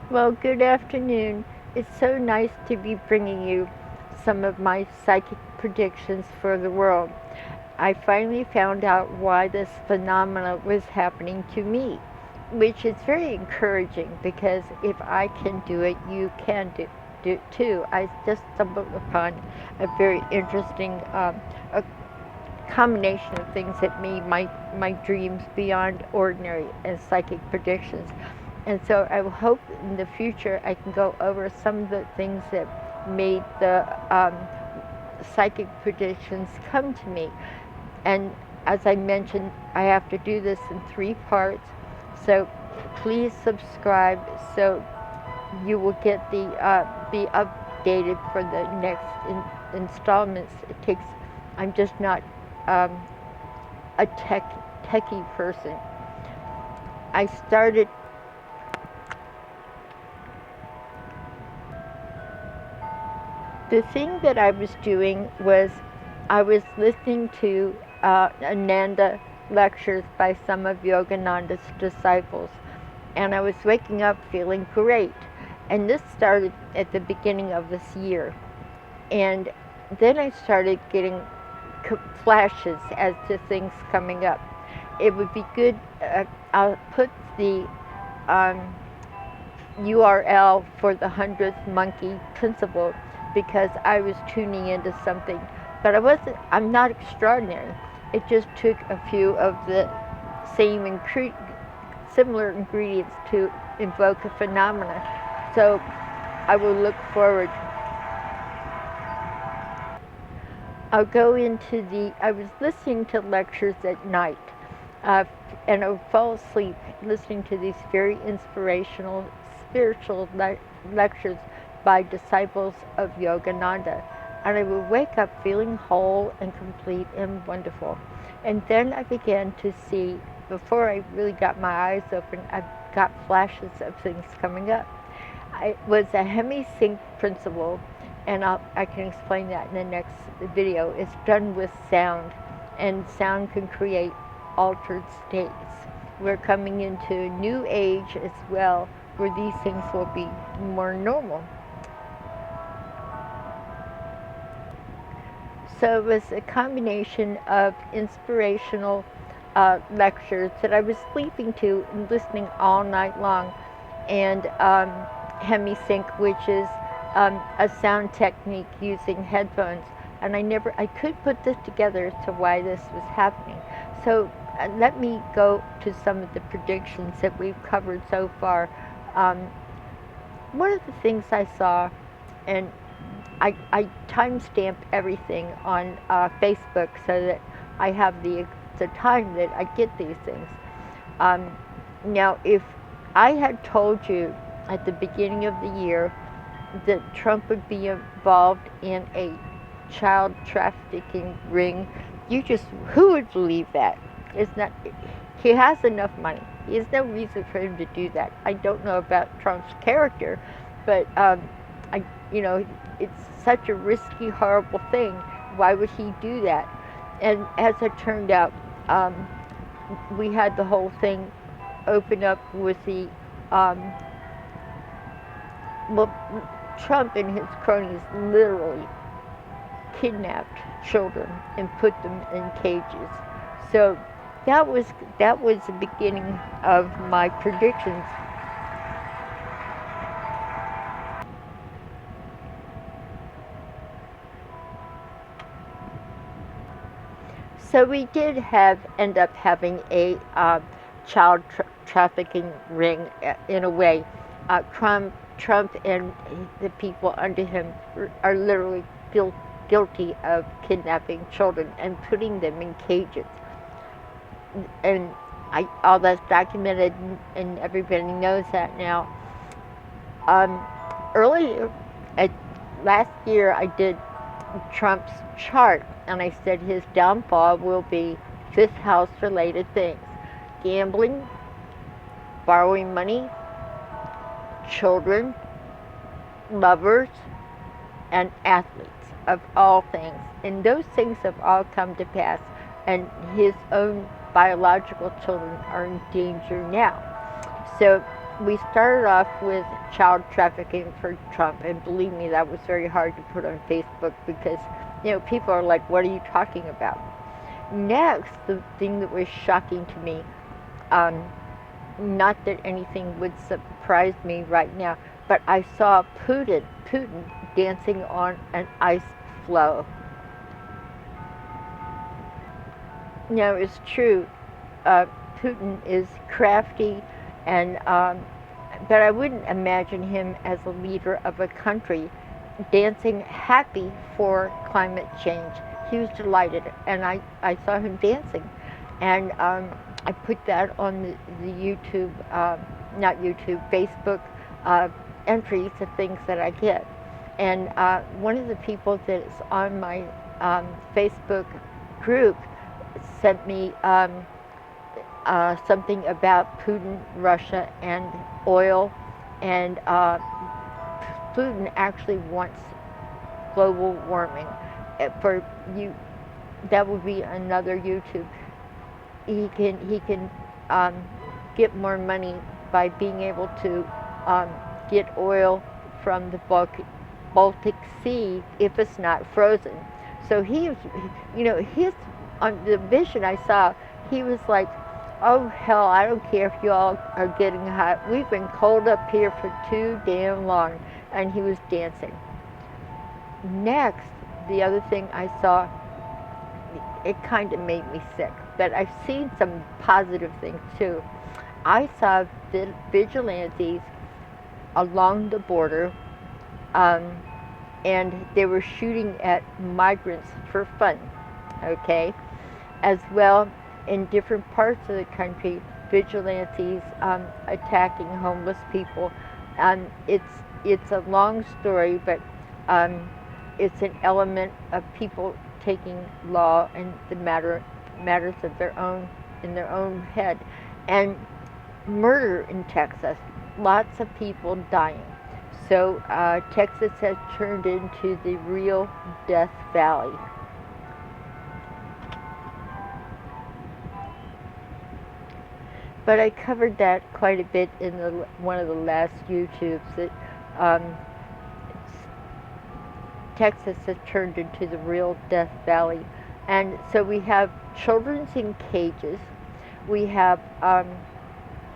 Well, good afternoon. It's so nice to be bringing you some of my psychic predictions for the world. I finally found out why this phenomena was happening to me, which is very encouraging because if I can do it, you can do it too. I just stumbled upon a very interesting a combination of things that made my dreams beyond ordinary and psychic predictions. And so I hope in the future I can go over some of the things that made the psychic predictions come to me. And as I mentioned, I have to do this in 3 parts. So please subscribe so you will get be updated for the next installments. I'm just not um, a techie person. I started the thing that I was doing was I was listening to Ananda lectures by some of Yogananda's disciples, and I was waking up feeling great. And this started at the beginning of this year. And then I started getting flashes as to things coming up. It would be good, I'll put the URL for the 100th monkey principle because I was tuning into something. But I'm not extraordinary. It just took a few of the similar ingredients to invoke a phenomena. So I will look forward. I was listening to lectures at night, uh, and I would fall asleep listening to these very inspirational, spiritual lectures by disciples of Yogananda. And I would wake up feeling whole and complete and wonderful. And then I began to see, before I really got my eyes open, I got flashes of things coming up. It was a hemi-sync principle, and I can explain that in the next video. It's done with sound, and sound can create altered states. We're coming into a new age as well, where these things will be more normal. So it was a combination of inspirational lectures that I was sleeping to and listening all night long, and hemi-sync, which is a sound technique using headphones. And I could put this together as to why this was happening. So let me go to some of the predictions that we've covered so far. Um, One of the things I saw, and I timestamp everything on Facebook so that I have the time that I get these things. Now, if I had told you at the beginning of the year that Trump would be involved in a child trafficking ring, who would believe that? It's not, he has enough money. There's no reason for him to do that. I don't know about Trump's character, but it's such a risky, horrible thing. Why would he do that? And as it turned out, we had the whole thing open up with the well, Trump and his cronies literally kidnapped children and put them in cages. So that was the beginning of my predictions. So we did end up having a child trafficking ring in a way. Trump and the people under him are literally guilty of kidnapping children and putting them in cages. And all that's documented, and everybody knows that now. Earlier, last year, I did Trump's chart, and I said his downfall will be fifth house related things: gambling, borrowing money, children, lovers, and athletes, of all things. And those things have all come to pass, and his own biological children are in danger now. So we started off with child trafficking for Trump, and believe me, that was very hard to put on Facebook because, people are like, what are you talking about? Next, the thing that was shocking to me, um, not that anything would surprise me right now, but I saw Putin dancing on an ice floe. Now, it's true, Putin is crafty, and but I wouldn't imagine him as a leader of a country dancing happy for climate change. He was delighted, and I saw him dancing. And I put that on the YouTube, not YouTube, Facebook entries of things that I get. And one of the people that's on my Facebook group sent me something about Putin, Russia, and oil. And Putin actually wants global warming. For you, that would be another YouTube. He can get more money by being able to get oil from the Baltic Sea if it's not frozen. So his on the vision I saw, he was like, "Oh hell, I don't care if you all are getting hot. We've been cold up here for too damn long," and he was dancing. Next, the other thing I saw, it kind of made me sick, but I've seen some positive things too. I saw vigilantes along the border, um, and they were shooting at migrants for fun, okay? As well, in different parts of the country, vigilantes attacking homeless people. It's a long story, but it's an element of people taking law and the matters of their own in their own head, and murder in Texas. Lots of people dying. So Texas has turned into the real Death Valley. But I covered that quite a bit in one of the last YouTubes. That Texas has turned into the real Death Valley. And so we have children in cages. We have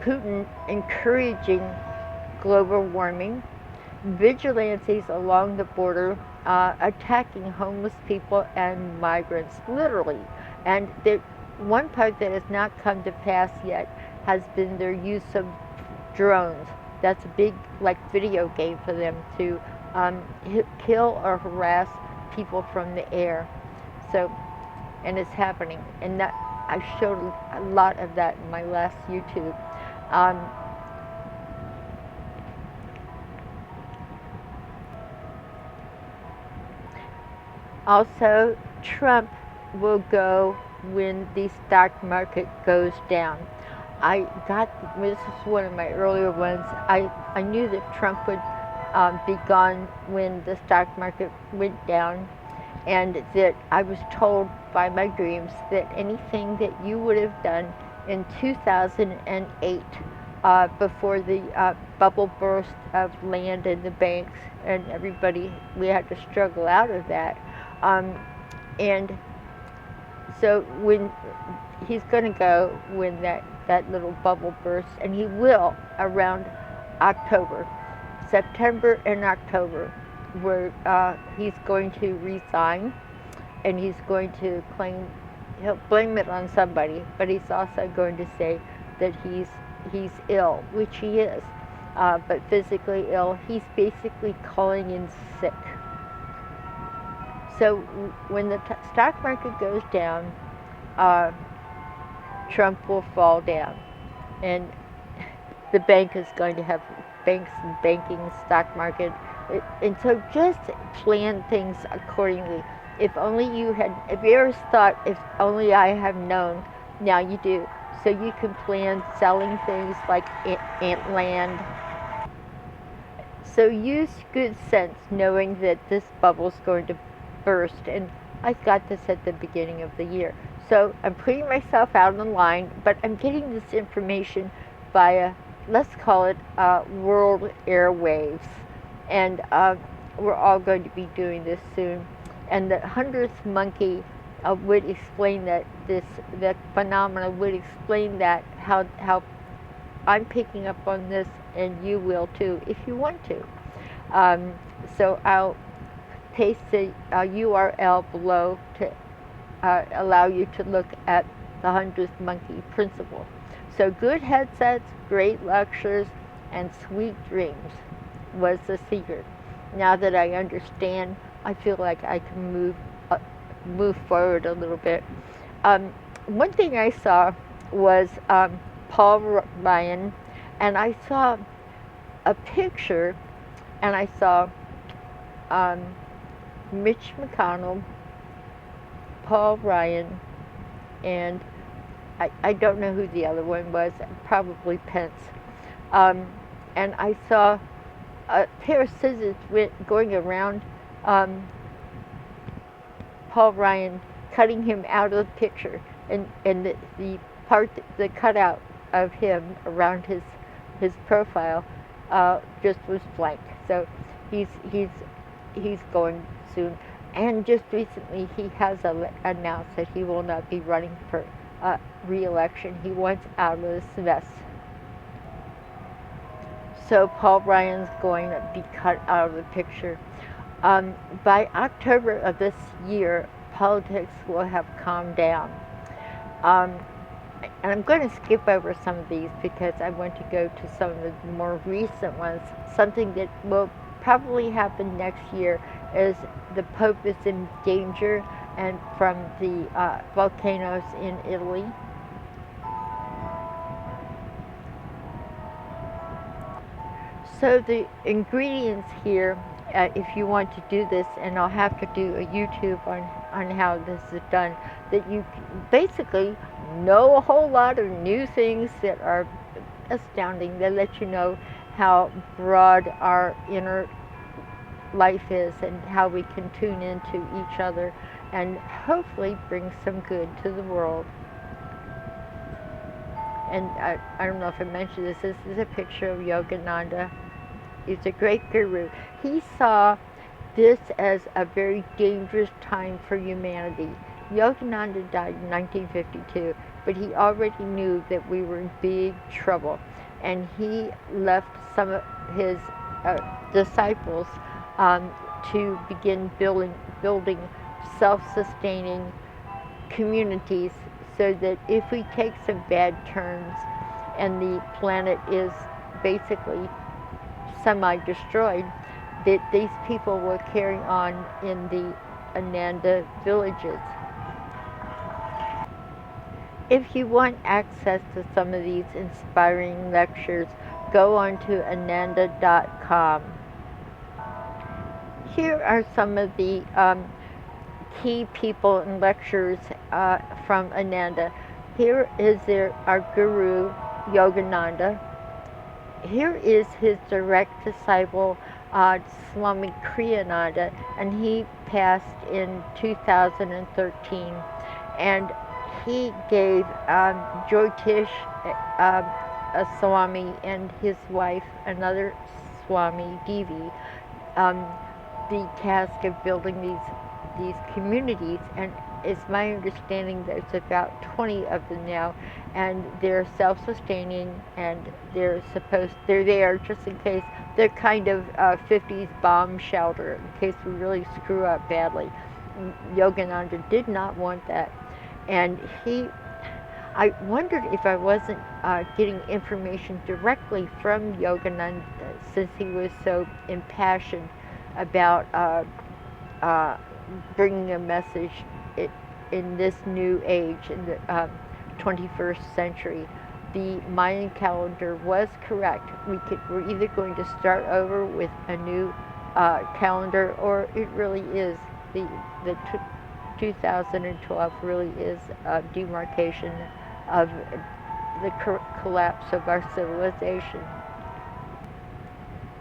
Putin encouraging global warming. Vigilantes along the border attacking homeless people and migrants, literally. And one part that has not come to pass yet has been their use of drones. That's a big, video game for them to kill or harass people from the air. So, and it's happening. And that I showed a lot of that in my last YouTube. Also, Trump will go when the stock market goes down. This is one of my earlier ones. I knew that Trump would be gone when the stock market went down, and that I was told by my dreams that anything that you would have done in 2008, before the bubble burst of land and the banks and everybody, we had to struggle out of that. And so when he's going to go when that little bubble bursts, and he will around October, September and October, where he's going to resign, and he's going to he'll blame it on somebody, but he's also going to say that he's ill, which he is, but physically ill. He's basically calling in sick. So when the stock market goes down, Trump will fall down, and the bank is going to have banks and banking, stock market, and so just plan things accordingly. If you ever thought, if only I have known, now you do. So you can plan selling things like ant land. So use good sense, knowing that this bubble's going to burst, and I got this at the beginning of the year. So I'm putting myself out on the line, but I'm getting this information via let's call it world airwaves. And we're all going to be doing this soon. And the 100th monkey would explain that phenomena would explain that how I'm picking up on this, and you will too if you want to. So I'll paste the URL below to allow you to look at the 100th monkey principle. So good headsets, great lectures, and sweet dreams was the secret. Now that I understand, I feel like I can move forward a little bit. One thing I saw was Paul Ryan, and I saw a picture, and I saw um, Mitch McConnell, Paul Ryan, and I don't know who the other one was, probably Pence. And I saw a pair of scissors going around Paul Ryan, cutting him out of the picture, and the part, the cutout of him around his profile just was blank. So he's going soon. And just recently, he has announced that he will not be running for re-election. He wants out of this mess. So Paul Ryan's going to be cut out of the picture. By October of this year, politics will have calmed down. And I'm going to skip over some of these because I want to go to some of the more recent ones. Something that will probably happen next year is the Pope is in danger, and from the volcanoes in Italy. So the ingredients here, if you want to do this, and I'll have to do a YouTube on how this is done, that you basically know a whole lot of new things that are astounding. They let you know how broad our inner life is and how we can tune into each other and hopefully bring some good to the world. And I don't know if I mentioned this. This is a picture of Yogananda. He's a great guru. He saw this as a very dangerous time for humanity. Yogananda died in 1952, but he already knew that we were in big trouble. And he left some of his disciples to begin building self-sustaining communities, so that if we take some bad turns and the planet is basically semi-destroyed, that these people will carry on in the Ananda villages. If you want access to some of these inspiring lectures, go on to ananda.com. Here are some of the key people and lectures from Ananda. Here is our guru, Yogananda. Here is his direct disciple, Swami Kriyananda, and he passed in 2013. And he gave Jyotish, a Swami, and his wife, another Swami, Devi, the task of building these communities, and it's my understanding that it's about 20 of them now, and they're self-sustaining, and they're there just in case. They're kind of 50s bomb shelter in case we really screw up badly. Yogananda did not want that, and I wondered if I wasn't getting information directly from Yogananda, since he was so impassioned about bringing a message in this new age, in the 21st century. The Mayan calendar was correct. We're either going to start over with a new calendar, or it really is the 2012 really is a demarcation of the collapse of our civilization.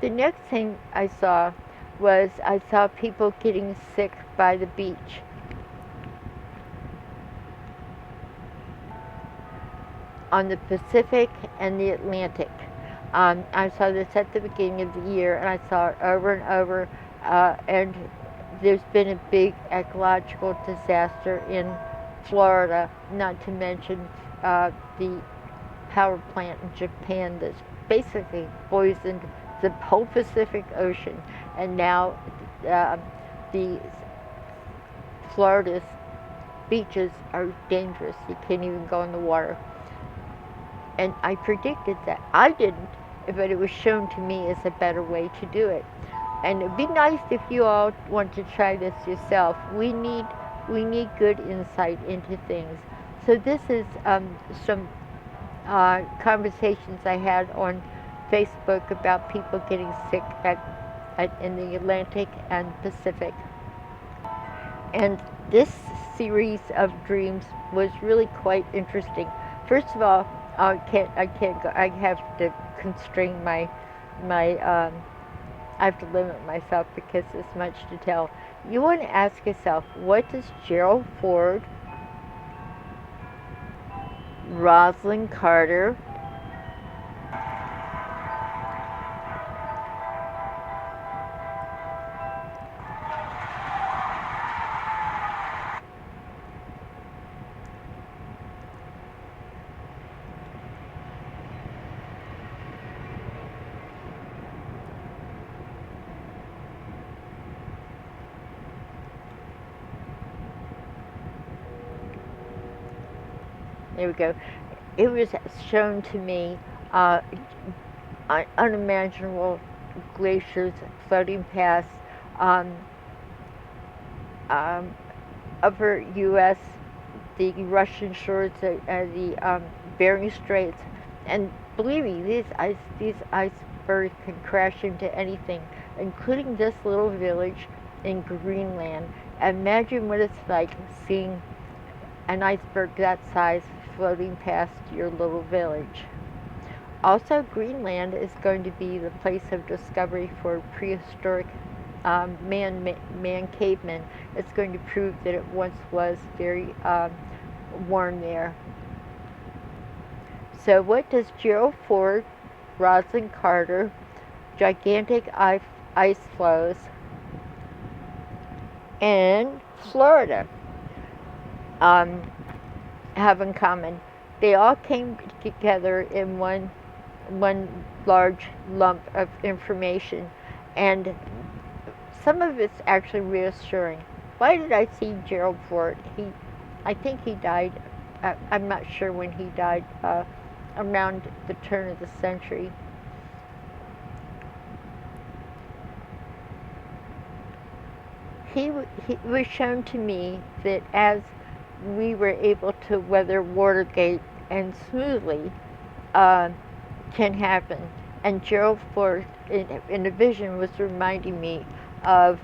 The next thing I saw was people getting sick by the beach. On the Pacific and the Atlantic. I saw this at the beginning of the year, and I saw it over and over. And there's been a big ecological disaster in Florida, not to mention the power plant in Japan that's basically poisoned the whole Pacific Ocean. And now uh, the Florida's beaches are dangerous. You can't even go in the water. And I predicted that. I didn't, but it was shown to me as a better way to do it. And it'd be nice if you all want to try this yourself. We need good insight into things. So this is some conversations I had on Facebook about people getting sick in the Atlantic and Pacific. And this series of dreams was really quite interesting. First of all, I can't go. I have to constrain my. I have to limit myself because there's much to tell. You want to ask yourself, what does Gerald Ford, Rosalind Carter, there we go. It was shown to me uh, unimaginable glaciers floating past um, um, upper U.S., the Russian shores, the Bering Straits, and believe me, these icebergs can crash into anything, including this little village in Greenland. Imagine what it's like seeing an iceberg that size floating past your little village. Also, Greenland is going to be the place of discovery for prehistoric man cavemen. It's going to prove that it once was very warm there. So, what does Gerald Ford, Rosalind Carter, gigantic ice flows, and Florida um, have in common? They all came together in one large lump of information, and some of it's actually reassuring. Why did I see Gerald Ford? I think he died. I'm not sure when he died. Around the turn of the century. He was shown to me that as we were able to weather Watergate and smoothly, uh, can happen. And Gerald Ford, in a vision, was reminding me of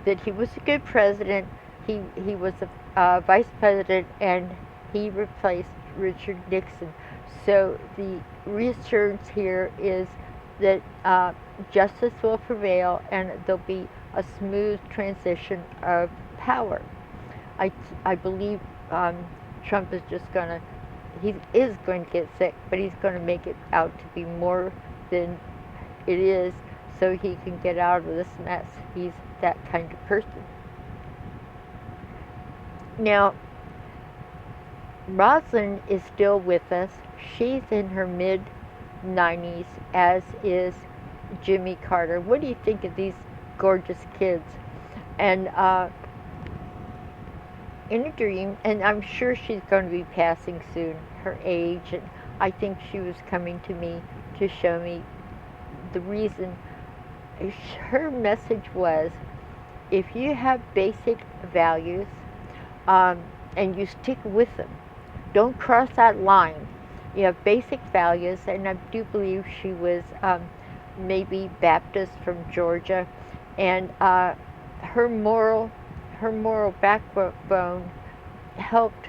that he was a good president. He was a vice president, and he replaced Richard Nixon. So the reassurance here is that justice will prevail, and there'll be a smooth transition of power. I, I believe Trump is just going to, he is going to get sick, but he's going to make it out to be more than it is so he can get out of this mess. He's that kind of person. Now, Rosalind is still with us. She's in her mid 90s, as is Jimmy Carter. What do you think of these gorgeous kids? And in a dream, and I'm sure she's going to be passing soon, her age, and I think she was coming to me to show me the reason. Her message was, if you have basic values and you stick with them, don't cross that line. You have basic values, and I do believe she was maybe Baptist from Georgia, and her moral backbone helped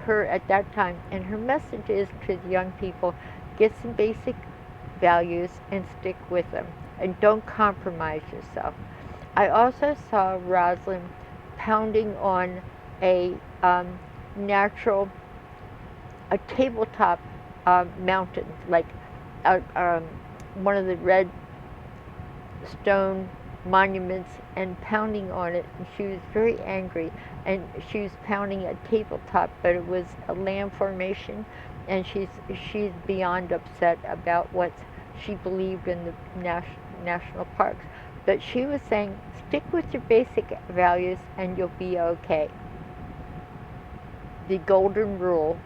her at that time. And her message is to the young people: get some basic values and stick with them, and don't compromise yourself. I also saw Rosalind pounding on a natural, a tabletop mountain, like one of the red stone monuments and pounding on it. And she was very angry, and she was pounding a tabletop, but it was a land formation, and she's beyond upset about what she believed in the national parks. But she was saying, stick with your basic values and you'll be okay. The golden rule.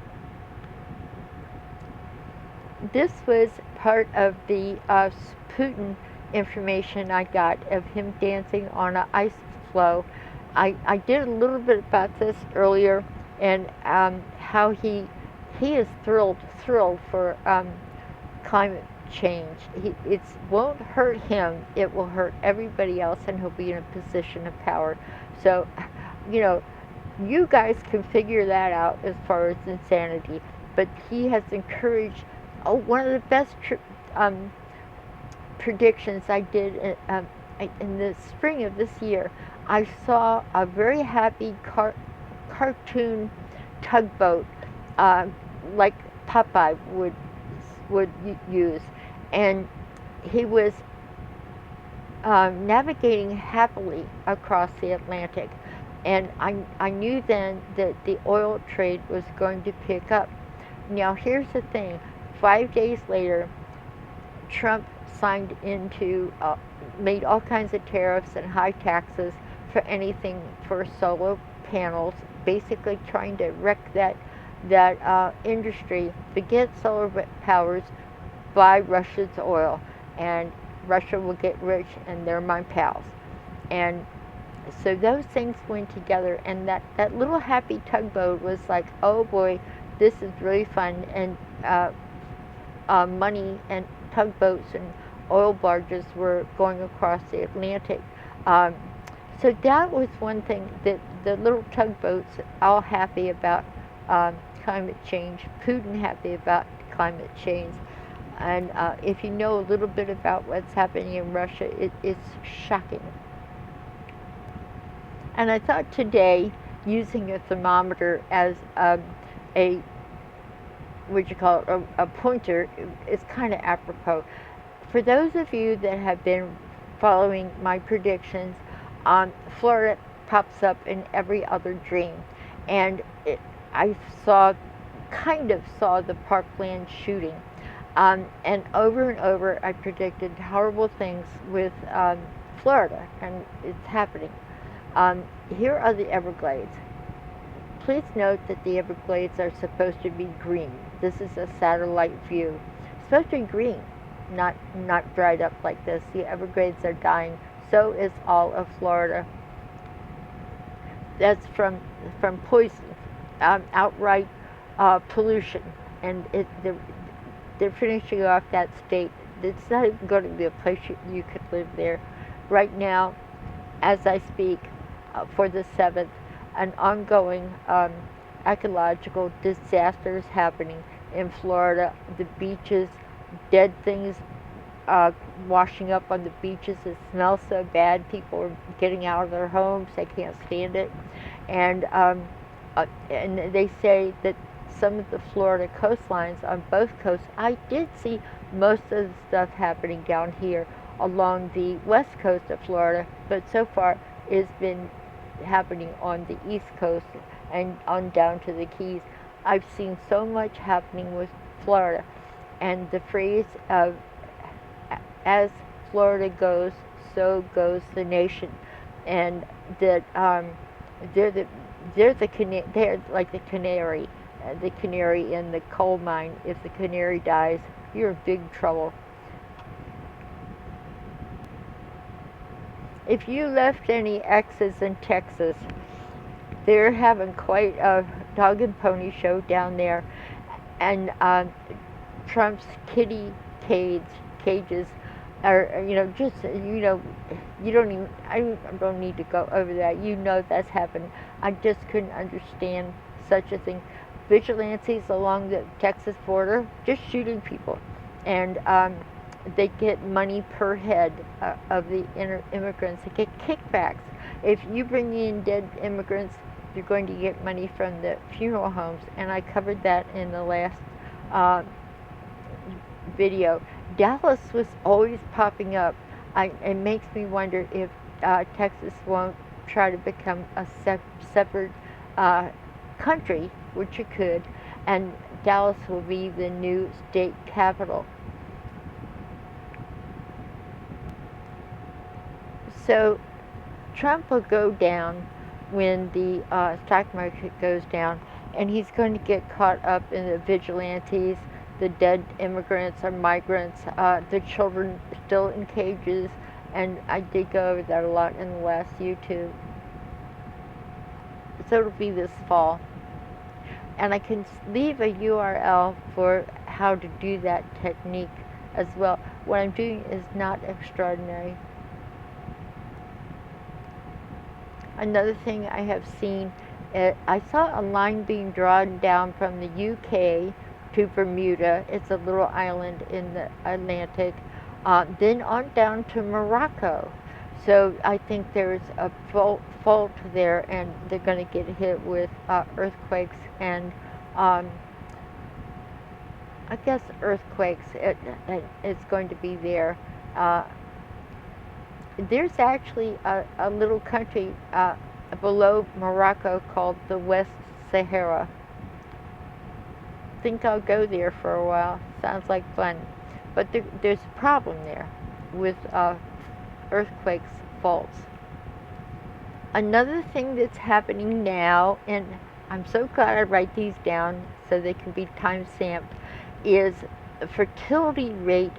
This was part of the Putin information I got of him dancing on an ice floe. I did a little bit about this earlier, and how he is thrilled for climate change. It won't hurt him, it will hurt everybody else, and he'll be in a position of power. So, you know, you guys can figure that out as far as insanity. But he has encouraged, one of the best predictions I did in the spring of this year. I saw a very happy cartoon tugboat, like Popeye would use, and he was navigating happily across the Atlantic. And I knew then that the oil trade was going to pick up. Now, here's the thing. 5 days later, Trump signed into, made all kinds of tariffs and high taxes for anything for solar panels, basically trying to wreck that industry to get solar powers by Russia's oil. And Russia will get rich, and they're my pals. And so those things went together, and that little happy tugboat was like, oh boy, this is really fun. And money and tugboats and oil barges were going across the Atlantic. So that was one thing, that the little tugboats all happy about climate change, Putin happy about climate change. And if you know a little bit about what's happening in Russia, it's shocking. And I thought today, using a thermometer as a what you call it, a pointer, is kind of apropos. For those of you that have been following my predictions, Florida pops up in every other dream. And I kind of saw the Parkland shooting. And over I predicted horrible things with Florida, and it's happening. Here are the Everglades. Please note that the Everglades are supposed to be green. This is a satellite view. It's supposed to be green, not dried up like this. The Everglades are dying. So is all of Florida. That's from poison, outright pollution, and they're finishing off that state. It's not even going to be a place you could live there. Right now, as I speak, for the 7th, an ongoing ecological disaster is happening in Florida. The beaches, dead things washing up on the beaches. It smells so bad. People are getting out of their homes. They can't stand it. And they say that some of the Florida coastlines on both coasts, I did see most of the stuff happening down here along the west coast of Florida, but so far it's been happening on the east coast and on down to the Keys. I've seen so much happening with Florida, and the phrase of as Florida goes, so goes the nation, and that they're like the canary in the coal mine. If the canary dies, you're in big trouble. If you left any exes in Texas, they're having quite a dog and pony show down there, and Trump's kitty cages are, you don't even, I don't need to go over that. You know that's happened. I just couldn't understand such a thing. Vigilantes along the Texas border just shooting people, and they get money per head of the immigrants. They get kickbacks. If you bring in dead immigrants, you're going to get money from the funeral homes, and I covered that in the last video. Dallas was always popping up. It makes me wonder if Texas won't try to become a separate uh, country, which it could, and Dallas will be the new state capital. So Trump will go down when the stock market goes down, and he's going to get caught up in the vigilantes, the dead immigrants or migrants, the children still in cages, and I did go over that a lot in the last YouTube. So it'll be this fall. And I can leave a URL for how to do that technique as well. What I'm doing is not extraordinary. Another thing I have seen, I saw a line being drawn down from the UK to Bermuda. It's a little island in the Atlantic. Then on down to Morocco. So I think there's a fault there, and they're going to get hit with earthquakes and I guess earthquakes. It's going to be there. There's actually a little country below Morocco called the West Sahara. Think I'll go there for a while. Sounds like fun. But there's a problem there with earthquakes, faults. Another thing that's happening now, and I'm so glad I write these down so they can be time-stamped, is fertility rate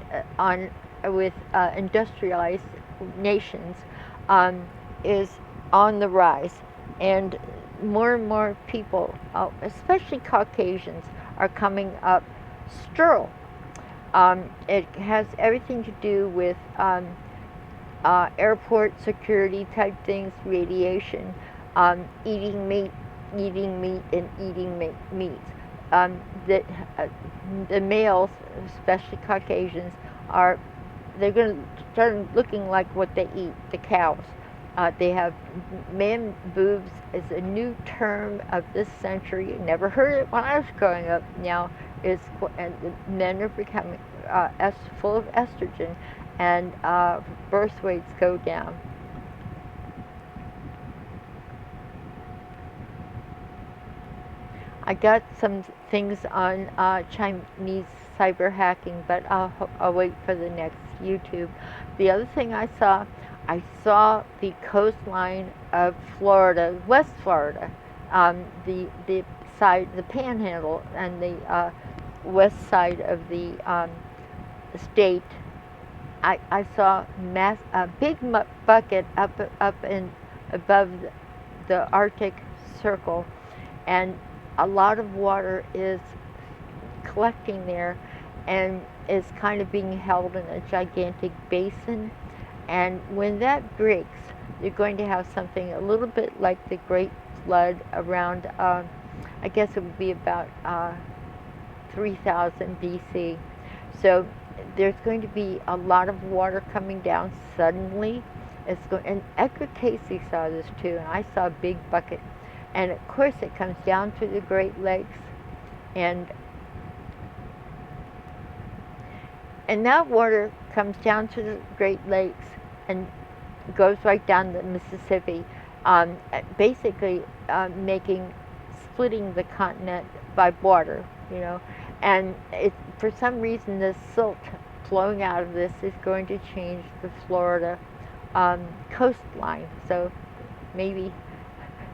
with industrialized nations is on the rise, and more people, especially Caucasians, are coming up sterile. It has everything to do with airport security type things, radiation, eating meat, and eating meats. The males, especially Caucasians, they're going to start looking like what they eat, the cows. They have man boobs is a new term of this century. Never heard it when I was growing up. Now and the men are becoming full of estrogen, and birth rates go down. I got some things on Chinese cyber hacking, but I'll wait for the next YouTube. The other thing I saw the coastline of Florida, West Florida, the side, the Panhandle, and the west side of the state. I saw a big bucket up in above the Arctic Circle, and a lot of water is collecting there, and is kind of being held in a gigantic basin. And when that breaks, you're going to have something a little bit like the Great Flood around, I guess it would be about 3000 BC. So there's going to be a lot of water coming down suddenly. And Edgar Casey saw this too, and I saw a big bucket. And of course it comes down to the Great Lakes, and that water comes down to the Great Lakes and goes right down the Mississippi, basically splitting the continent by water, and for some reason the silt flowing out of this is going to change the Florida coastline. So maybe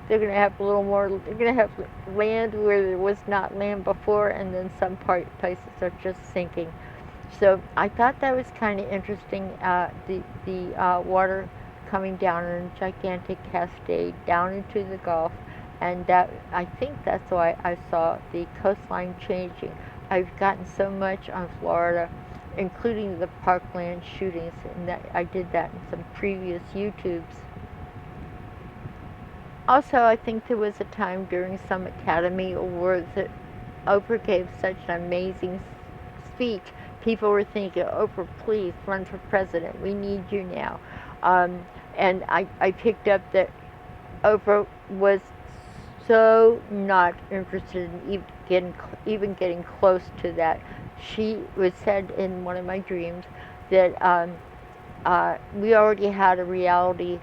they're going to have a little more, they're going to have land where there was not land before, and then some places are just sinking. So I thought that was kind of interesting, the water coming down in a gigantic cascade down into the Gulf, and I think that's why I saw the coastline changing. I've gotten so much on Florida, including the Parkland shootings, and I did that in some previous YouTubes. Also, I think there was a time during some Academy Awards that Oprah gave such an amazing speech. People were thinking, Oprah, please run for president. We need you now. And I picked up that Oprah was so not interested in even getting close to that. she was said in one of my dreams that we already had a reality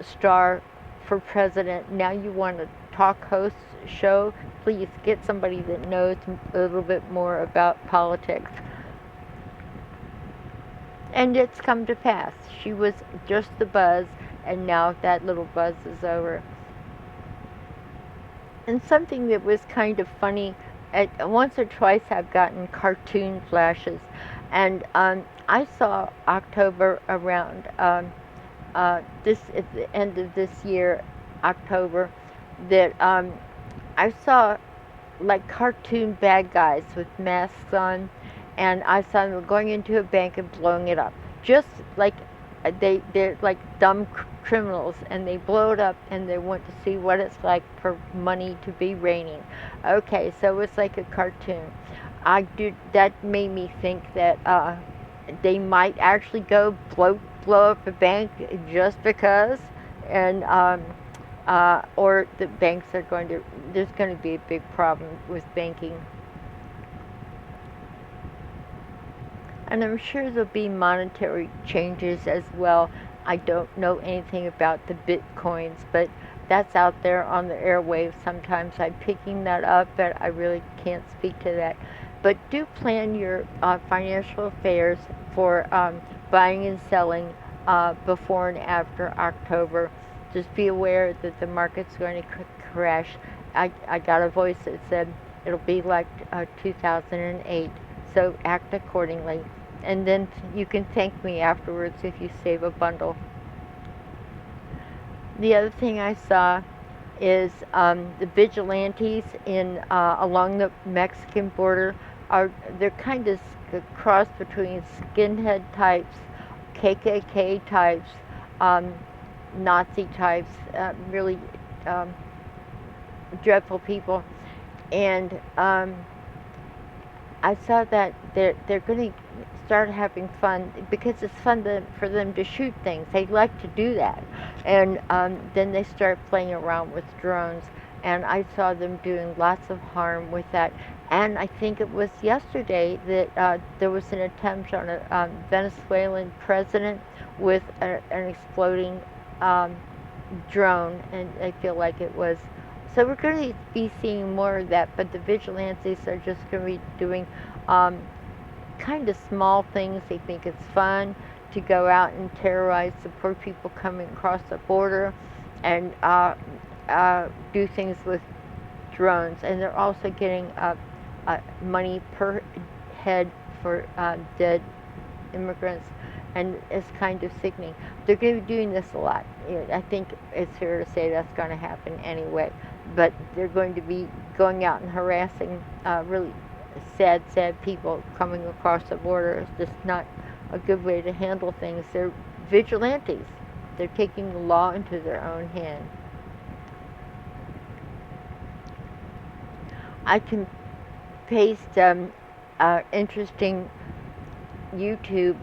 star for president. Now you want a talk host show? Please get somebody that knows a little bit more about politics. And it's come to pass. She was just the buzz, and now that little buzz is over. And something that was kind of funny, once or twice I've gotten cartoon flashes, and I saw October around this at the end of this year, October, that I saw like cartoon bad guys with masks on, and I saw them going into a bank and blowing it up, just like they're like dumb criminals, and they blow it up and they want to see what it's like for money to be raining. Okay, so it's like a cartoon. That made me think that they might actually go blow up a bank just because, and or the banks are going to, there's going to be a big problem with banking. And I'm sure there'll be monetary changes as well. I don't know anything about the bitcoins, but that's out there on the airwaves. Sometimes I'm picking that up, but I really can't speak to that. But do plan your financial affairs for buying and selling before and after October. Just be aware that the market's going to crash. I got a voice that said it'll be like 2008, so act accordingly. And then you can thank me afterwards if you save a bundle. The other thing I saw is the vigilantes in along the Mexican border they're kind of a cross between skinhead types, KKK types, Nazi types, really dreadful people, and I saw that they're going to start having fun because it's fun for them to shoot things. They like to do that, and then they start playing around with drones. And I saw them doing lots of harm with that. And I think it was yesterday that there was an attempt on a Venezuelan president with an exploding drone, and I feel like it was. So we're going to be seeing more of that, but the vigilantes are just going to be doing kind of small things. They think it's fun to go out and terrorize the poor people coming across the border, and do things with drones. And they're also getting money per head for dead immigrants, and it's kind of sickening. They're going to be doing this a lot. I think it's fair to say that's going to happen anyway, but they're going to be going out and harassing really sad people coming across the border. It's just not a good way to handle things. They're vigilantes. They're taking the law into their own hand. I can paste interesting YouTube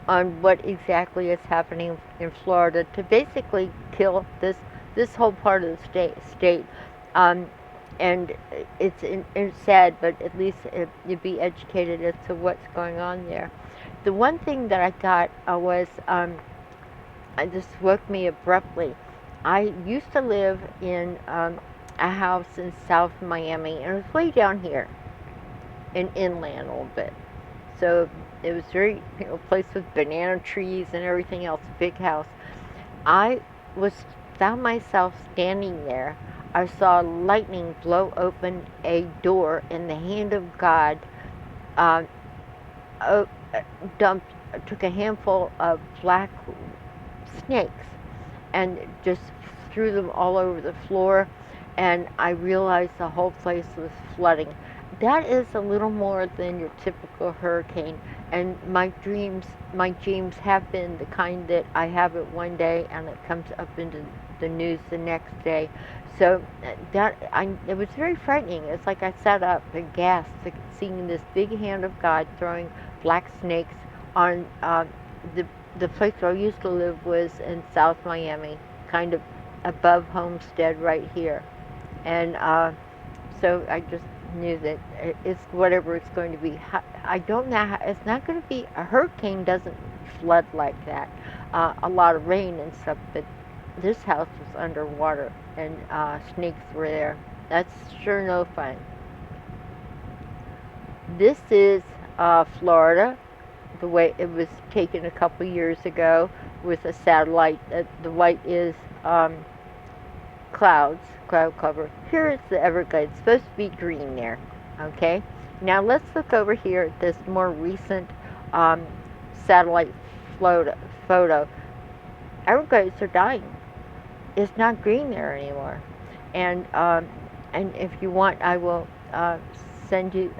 on what exactly is happening in Florida to basically kill this whole part of the state. And it's sad, but at least you'd be educated as to what's going on there. The one thing that I got was, this woke me abruptly. I used to live in a house in South Miami, and it was way down here, in inland a little bit. So it was very, a place with banana trees and everything else, a big house. I found myself standing there. I saw lightning blow open a door, and the hand of God took a handful of black snakes and just threw them all over the floor, and I realized the whole place was flooding. That is a little more than your typical hurricane, and my dreams have been the kind that I have it one day and it comes up into the news the next day. So it was very frightening. It's like I sat up and gasped, seeing this big hand of God throwing black snakes on the place where I used to live was in South Miami, kind of above Homestead right here. And so I just knew that it's whatever it's going to be. I don't know how, it's not going to be, a hurricane doesn't flood like that. A lot of rain and stuff, but this house was underwater and snakes were there. That's sure no fun. This is Florida, the way it was taken a couple years ago with a satellite. The white is clouds, cloud cover. Here it's the Everglades. It's supposed to be green there. Okay? Now let's look over here at this more recent satellite photo. Everglades are dying. It's not green there anymore. And if you want, I will send you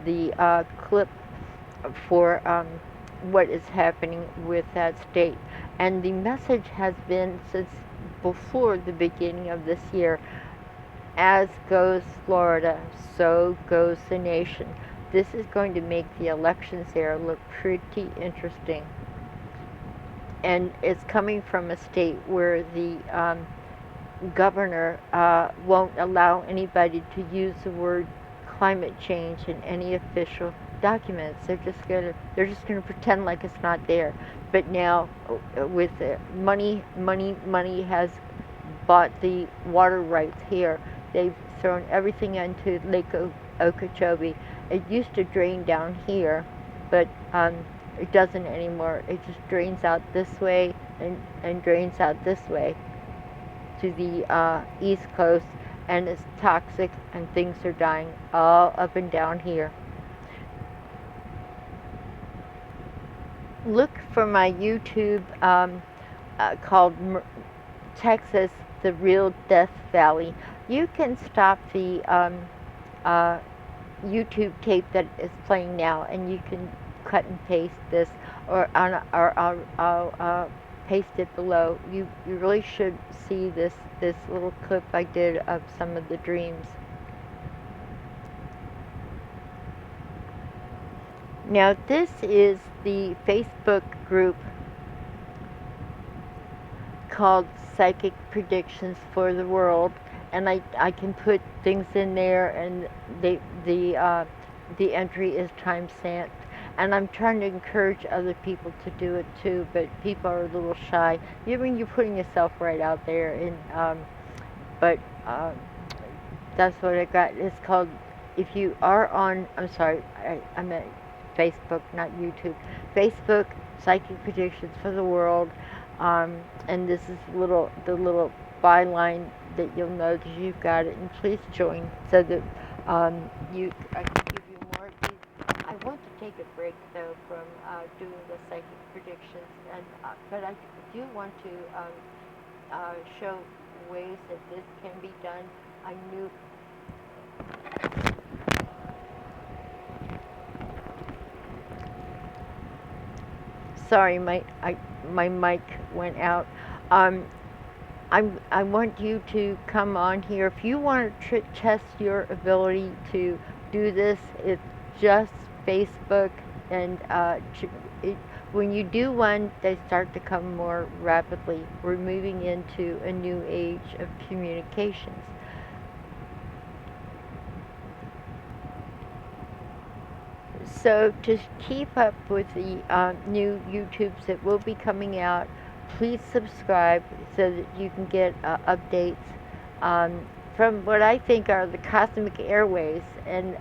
the clip for what is happening with that state. And the message has been since before the beginning of this year, as goes Florida, so goes the nation. This is going to make the elections there look pretty interesting. And it's coming from a state where the governor won't allow anybody to use the word climate change in any official documents. They're just gonna pretend like it's not there. But now, with money has bought the water rights here. They've thrown everything into Lake Okeechobee. It used to drain down here, but it doesn't anymore. It just drains out this way and drains out this way to the east coast, and it's toxic and things are dying all up and down here. Look for my YouTube called Texas, the Real Death Valley. You can stop the YouTube tape that is playing now, and you can cut and paste this, or I'll paste it below. You really should see this little clip I did of some of the dreams. Now this is the Facebook group called Psychic Predictions for the World, and I can put things in there, and the entry is time stamped. And I'm trying to encourage other people to do it too, but people are a little shy. You're putting yourself right out there, and but that's what I got. It's called, if you are on, I'm sorry, I meant Facebook, not YouTube. Facebook, Psychic Predictions for the World, and this is the little byline that you'll know that you've got it, and please join so that I can give you more of these. I want to take a break though from doing the psychic predictions, and but I do want to show ways that this can be done. I knew. Sorry, my mic went out. I want you to come on here. If you want to test your ability to do this, it's just Facebook, and when you do one, they start to come more rapidly. We're moving into a new age of communications. So to keep up with the new YouTubes that will be coming out, please subscribe so that you can get updates from what I think are the cosmic airways, and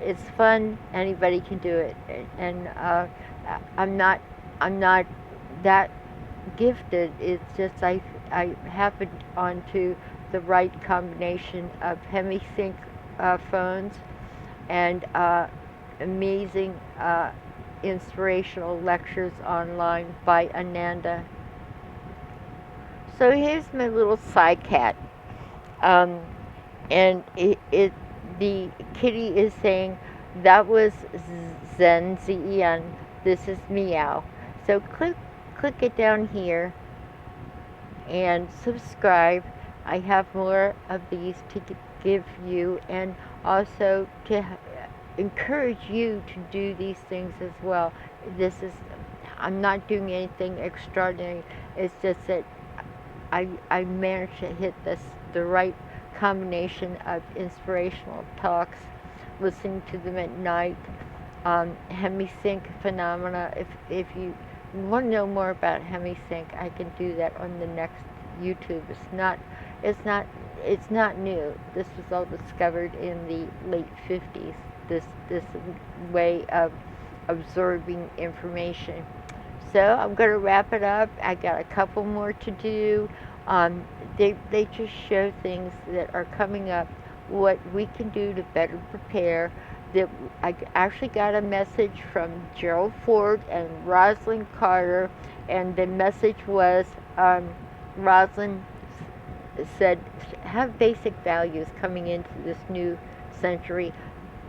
it's fun. Anybody can do it, and I'm not that gifted. It's just I happened onto the right combination of hemisync phones and amazing inspirational lectures online by Ananda. So here's my little Psy cat, and the kitty is saying that was Zen, Z-E-N. This is meow. So click it down here and subscribe. I have more of these to give you, and also to encourage you to do these things as well. I'm not doing anything extraordinary. It's just that I managed to hit the right combination of inspirational talks, listening to them at night, hemisync phenomena. If you want to know more about hemisync, I can do that on the next YouTube. It's not, it's not new. This was all discovered in the late 50s. This way of absorbing information. So I'm going to wrap it up. I got a couple more to do. They just show things that are coming up, what we can do to better prepare. That I actually got a message from Gerald Ford and Rosalind Carter, and the message was, Rosalind said, have basic values coming into this new century.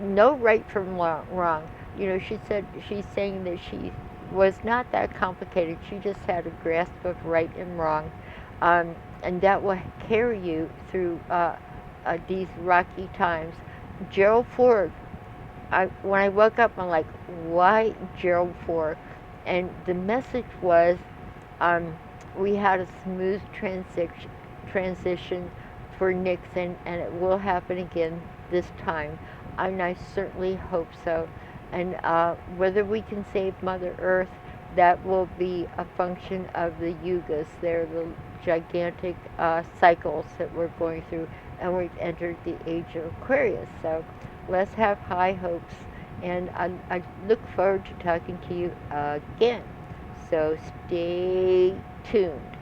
No right from wrong. You know, she said, she's saying that she was not that complicated. She just had a grasp of right and wrong, and that will carry you through these rocky times. Gerald Ford. When I woke up, I'm like, why Gerald Ford? And the message was, um, we had a smooth transition for Nixon, and it will happen again this time. And I certainly hope so. And whether we can save Mother Earth, that will be a function of the yugas. They're the gigantic cycles that we're going through, and we've entered the age of Aquarius. So let's have high hopes, and I look forward to talking to you again. So stay tuned.